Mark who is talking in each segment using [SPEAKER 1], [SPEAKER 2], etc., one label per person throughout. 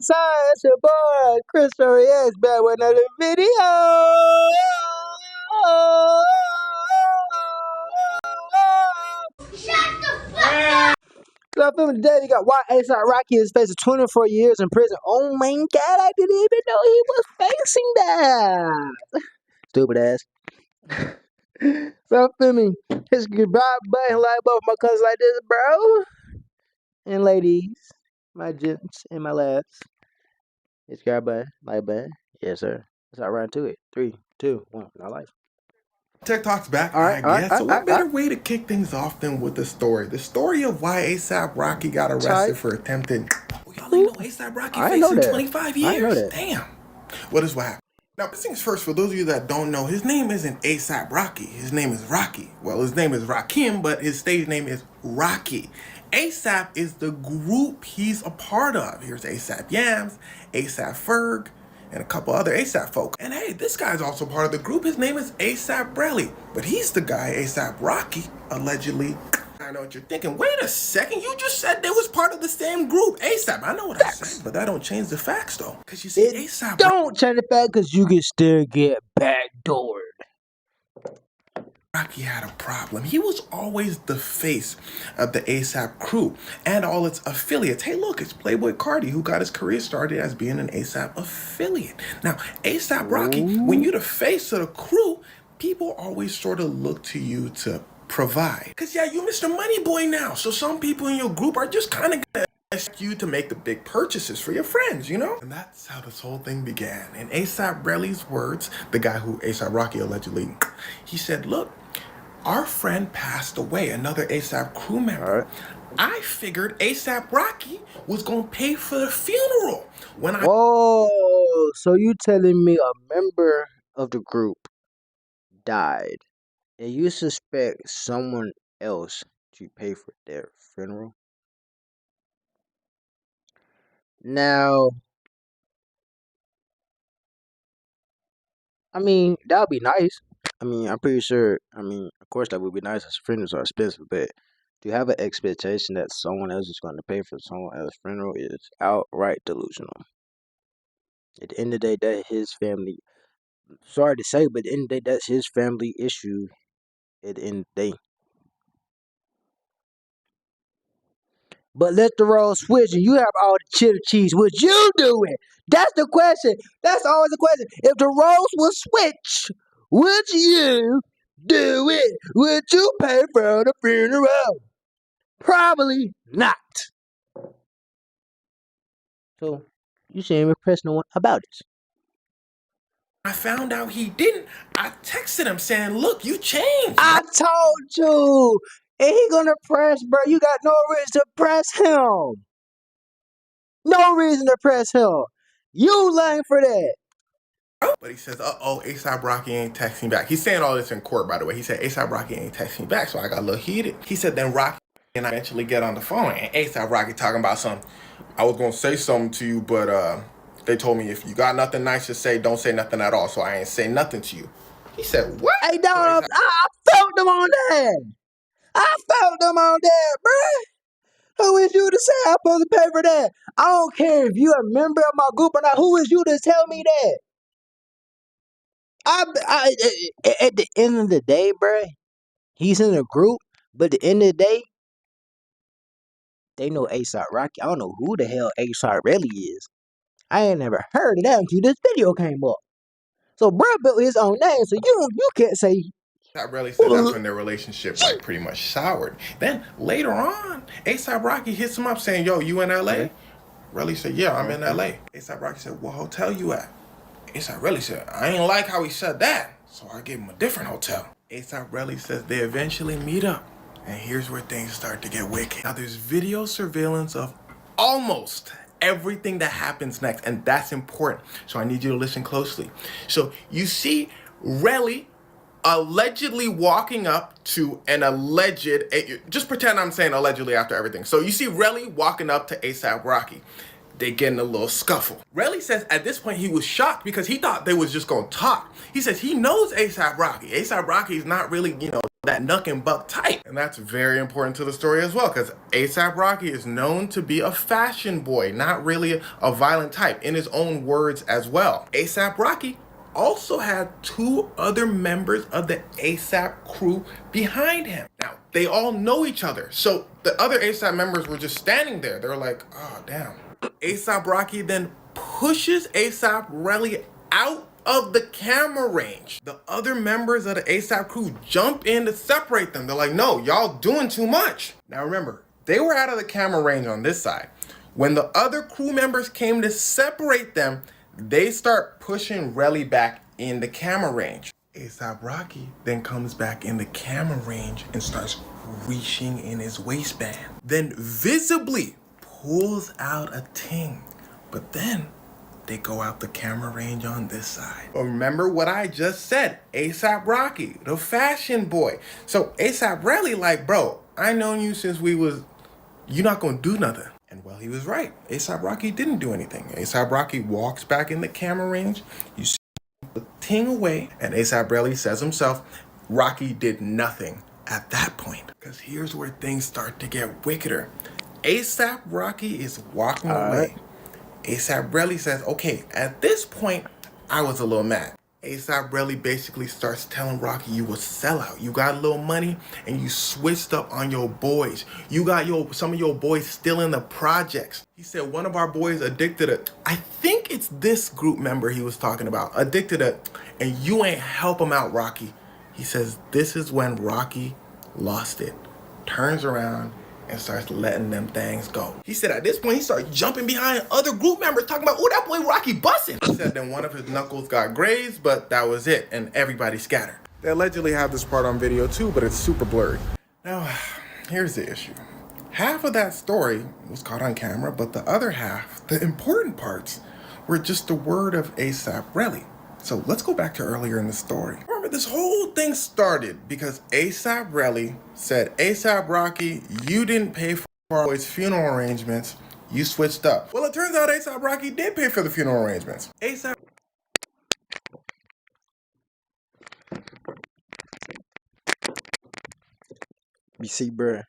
[SPEAKER 1] outside. It's your boy, Chris X, back with another video. Shut the fuck up! So I feel today we got why A$AP Rocky is facing 24 years in prison. Oh my god, I didn't even know he was facing that. Stupid ass. So I feel me. His goodbye button like both my cousins like this, bro. And ladies, my gents and my lads. It's grab button, like button. Yes, sir. Let's not run to it. 3, 2, 1. Our life.
[SPEAKER 2] TikTok's back,
[SPEAKER 1] All right,
[SPEAKER 2] I guess. So what better way to kick things off than with the story? The story of why A$AP Rocky got arrested for attempted... Oh, y'all ain't know A$AP Rocky facing 25 years?
[SPEAKER 1] I know that.
[SPEAKER 2] Damn. What is what happened? Now, first things first, for those of you that don't know, his name isn't A$AP Rocky. His name is Rocky. Well, his name is Rakim, but his stage name is Rocky. A$AP is the group he's a part of. Here's A$AP Yams, A$AP Ferg, and a couple other A$AP folk. And hey, this guy's also part of the group. His name is A$AP Relly, but he's the guy A$AP Rocky allegedly... I know what you're thinking. Wait a second, you just said they was part of the same group. A$AP, I know what I said, but that don't change the facts though. Cause you see, A$AP
[SPEAKER 1] don't change the fact because you can still get backdoored.
[SPEAKER 2] Rocky had a problem. He was always the face of the A$AP crew and all its affiliates. Hey, look, it's Playboy Cardi who got his career started as being an A$AP affiliate. Now, A$AP Rocky, when you're the face of the crew, people always sort of look to you to provide. Cause yeah, you Mr. Money Boy now. So some people in your group are just kind of gonna ask you to make the big purchases for your friends, you know? And that's how this whole thing began. In A$AP Relly's words, the guy who A$AP Rocky allegedly, he said, look, our friend passed away, another A$AP crew member. I figured A$AP Rocky was gonna pay for the funeral.
[SPEAKER 1] Oh, so you telling me a member of the group died and you suspect someone else to pay for their funeral? Now, I mean, that would be nice. I mean, I'm pretty sure, of course that would be nice as funerals are expensive, but to have an expectation that someone else is going to pay for someone else's funeral is outright delusional. At the end of the day, that's his family. Sorry to say, but at the end of the day, that's his family issue at the end of the day. But let the role switch and you have all the cheddar cheese. Would you do it? That's the question. That's always the question. If the roles will switch, would you do it? Would you pay for the funeral? Probably not. So, you shouldn't impress no one about it.
[SPEAKER 2] I found out he didn't. I texted him saying, look, you changed.
[SPEAKER 1] I told you. And he gonna press, bro. You got no reason to press him. No reason to press him. You lying for that.
[SPEAKER 2] But he says, uh-oh, A$AP Rocky ain't texting back. He's saying all this in court, by the way. He said, A$AP Rocky ain't texting back, so I got a little heated. He said, then Rocky and I eventually get on the phone, and A$AP Rocky talking about something. I was going to say something to you, but they told me if you got nothing nice to say, don't say nothing at all, so I ain't say nothing to you. He said, what?
[SPEAKER 1] Hey, dog, I felt them on that. I felt them on that, bruh. Who is you to say I'm supposed to pay for that? I don't care if you're a member of my group or not. Who is you to tell me that? At the end of the day, bruh, he's in a group, but at the end of the day, they know A$AP Rocky. I don't know who the hell A$AP really is. I ain't never heard of that until this video came up. So, bruh built his own name, so you can't say.
[SPEAKER 2] A$AP Relly said that's when their relationship like pretty much soured. Then later on, A$AP Rocky hits him up saying, yo, you in LA? Okay. Relly said, yeah, I'm in LA. A$AP Rocky said, what hotel you at? A$AP Relly said, I ain't like how he said that, so I gave him a different hotel. A$AP Relly says they eventually meet up, and here's where things start to get wicked. Now there's video surveillance of almost everything that happens next, and that's important, so I need you to listen closely. So you see Relly allegedly walking up to an alleged, just pretend I'm saying allegedly after everything. So you see Relly walking up to A$AP Rocky. They get in a little scuffle. Relly says at this point he was shocked because he thought they was just gonna talk. He says he knows A$AP Rocky. A$AP Rocky is not really, that knuck and buck type. And that's very important to the story as well, because ASAP Rocky is known to be a fashion boy, not really a violent type, in his own words as well. ASAP Rocky also had two other members of the ASAP crew behind him. Now, they all know each other. So the other ASAP members were just standing there. They're like, oh, damn. ASAP Rocky then pushes ASAP Relly out of the camera range. The other members of the ASAP crew jump in to separate them. They're like, no, y'all doing too much. Now remember, they were out of the camera range on this side. When the other crew members came to separate them, they start pushing Relly back in the camera range. ASAP Rocky then comes back in the camera range and starts reaching in his waistband. Then visibly pulls out a ting. But then they go out the camera range on this side. Remember what I just said, ASAP Rocky, the fashion boy. So ASAP Relly like, bro, I known you since you're not gonna do nothing. And well, he was right. ASAP Rocky didn't do anything. ASAP Rocky walks back in the camera range. You see the ting away, and ASAP Relly says himself, Rocky did nothing at that point. Because here's where things start to get wickeder. ASAP Rocky is walking away. ASAP Relly says, okay, at this point, I was a little mad. ASAP Relly basically starts telling Rocky, you a sellout. You got a little money and you switched up on your boys. You got some of your boys still in the projects. He said one of our boys addicted to, I think it's this group member he was talking about, addicted to, and you ain't help him out, Rocky. He says this is when Rocky lost it, turns around, and starts letting them things go. He said at this point, he started jumping behind other group members talking about, oh, that boy Rocky busting. He said then one of his knuckles got grazed, but that was it, and everybody scattered. They allegedly have this part on video too, but it's super blurry. Now, here's the issue. Half of that story was caught on camera, but the other half, the important parts, were just the word of ASAP Relly. So let's go back to earlier in the story. Remember, this whole thing started because ASAP Relly said, ASAP Rocky, you didn't pay for our boy's funeral arrangements. You switched up. Well, it turns out ASAP Rocky did pay for the funeral arrangements. ASAP.
[SPEAKER 1] You see, bruh.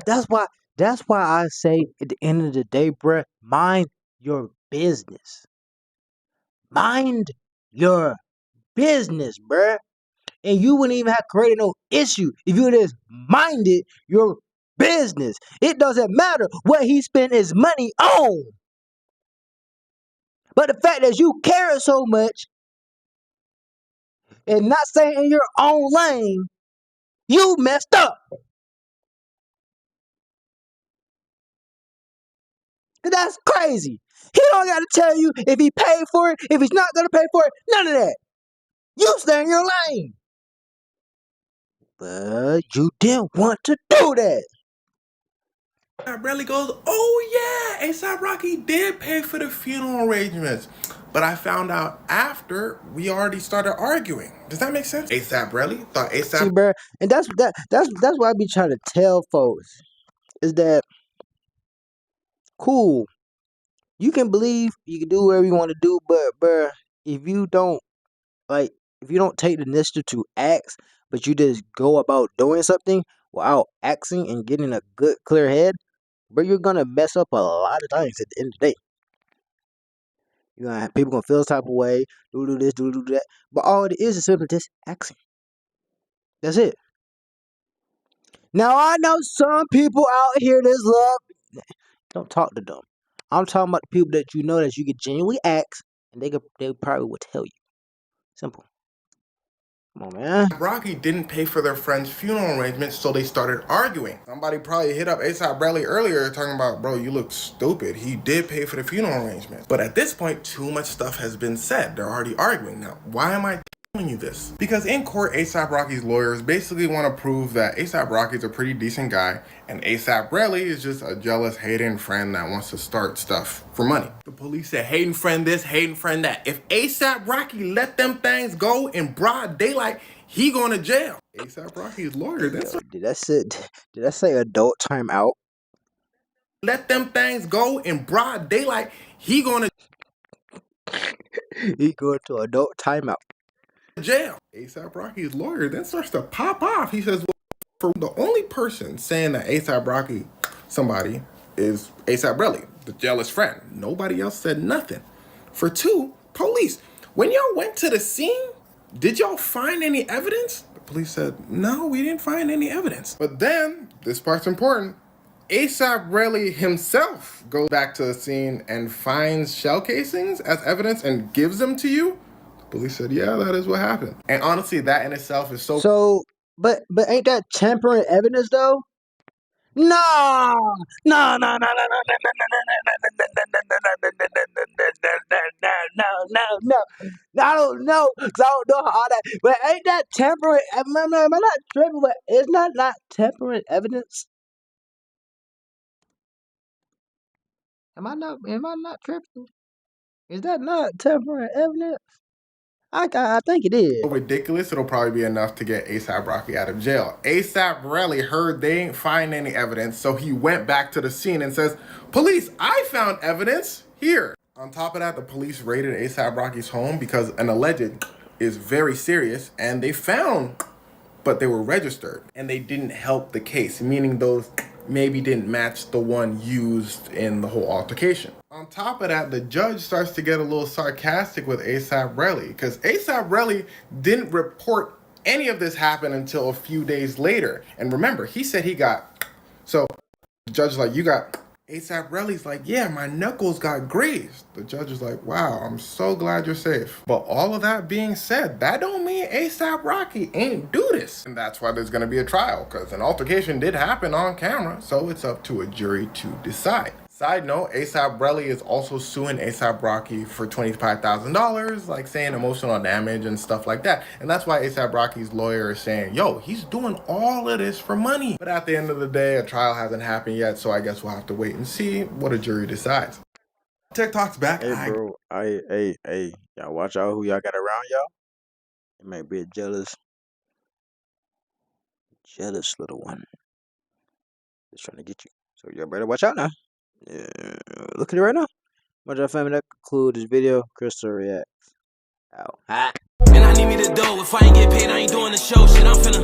[SPEAKER 1] That's why I say at the end of the day, bruh, mind your business. Mind your business, bruh. And you wouldn't even have created no issue if you just minded your business. It doesn't matter what he spent his money on. But the fact that you care so much and not staying in your own lane, you messed up. That's crazy. He don't got to tell you if he paid for it, if he's not going to pay for it, none of that. You stay in your lane. But you didn't want to do that.
[SPEAKER 2] Relly goes, oh yeah, ASAP Rocky did pay for the funeral arrangements. But I found out after we already started arguing. Does that make sense? ASAP Relly thought ASAP.
[SPEAKER 1] See, bro, and that's what I be trying to tell folks is that cool. You can believe, you can do whatever you want to do, but bro, if you don't take the initiative to act, but you just go about doing something without acting and getting a good clear head, but you're gonna mess up a lot of things at the end of the day. You're gonna have people gonna feel this type of way, do this, do that. But all it is simply just acting. That's it. Now I know some people out here that's love. Don't talk to them. I'm talking about the people that you know that you can genuinely ask, and they probably will tell you. Simple. Come on, man.
[SPEAKER 2] Rocky didn't pay for their friend's funeral arrangements, so they started arguing. Somebody probably hit up ASAP Rocky earlier talking about, bro, you look stupid. He did pay for the funeral arrangements. But at this point, too much stuff has been said. They're already arguing. Now, why am I telling you this? Because in court, ASAP Rocky's lawyers basically want to prove that ASAP Rocky's a pretty decent guy, and ASAP Rocky is just a jealous, hating friend that wants to start stuff for money. The police said, hating friend this, hating friend that. If ASAP Rocky let them things go in broad daylight, he going to jail. ASAP Rocky's lawyer, that's what.
[SPEAKER 1] Did I say adult time out?
[SPEAKER 2] Let them things go in broad daylight, he going to.
[SPEAKER 1] He going to adult timeout.
[SPEAKER 2] jail. ASAP Rocky's lawyer then starts to pop off. He says, well, for the only person saying that ASAP Rocky, somebody, is ASAP Relly, the jealous friend. Nobody else said nothing. For two, police. When y'all went to the scene, did y'all find any evidence? The police said, no, we didn't find any evidence. But then, this part's important, ASAP Relly himself goes back to the scene and finds shell casings as evidence and gives them to you. The police said, yeah, that is what happened. And honestly, that in itself is
[SPEAKER 1] So, but ain't that tampering evidence though? No, no, no, no, no, no, no, no, no, I don't know, cause I don't know all that. But ain't that tampering? Am I not tripping? But it's not tampering evidence. Am I not tripping? Is that not tampering evidence? I think it is.
[SPEAKER 2] ridiculous, it'll probably be enough to get ASAP Rocky out of jail. ASAP Relly heard they ain't find any evidence, so he went back to the scene and says, police, I found evidence here. On top of that, the police raided ASAP Rocky's home because an alleged is very serious, and they found, but they were registered, and they didn't help the case, meaning those maybe didn't match the one used in the whole altercation. On top of that, the judge starts to get a little sarcastic with ASAP Relly because ASAP Relly didn't report any of this happen until a few days later. And remember, he said he got, so the judge is like, you got, ASAP Relly's like, yeah, my knuckles got grazed. The judge is like, wow, I'm so glad you're safe. But all of that being said, that don't mean ASAP Rocky ain't do this. And that's why there's gonna be a trial, because an altercation did happen on camera, so it's up to a jury to decide. Side note, ASAP Relly is also suing ASAP Rocky for $25,000, like saying emotional damage and stuff like that. And that's why ASAP Rocky's lawyer is saying, yo, he's doing all of this for money. But at the end of the day, a trial hasn't happened yet, so I guess we'll have to wait and see what a jury decides. TikTok's back.
[SPEAKER 1] Hey, bro. Hey. Y'all watch out who y'all got around y'all. It might be a jealous little one. Just trying to get you. So y'all better watch out now. Yeah, look at it right now. Watch out, family. That concludes this video. Crystal reacts. Out.
[SPEAKER 3] And I need me to do. If I ain't get paid, I ain't doing the show. Shit, I'm finna.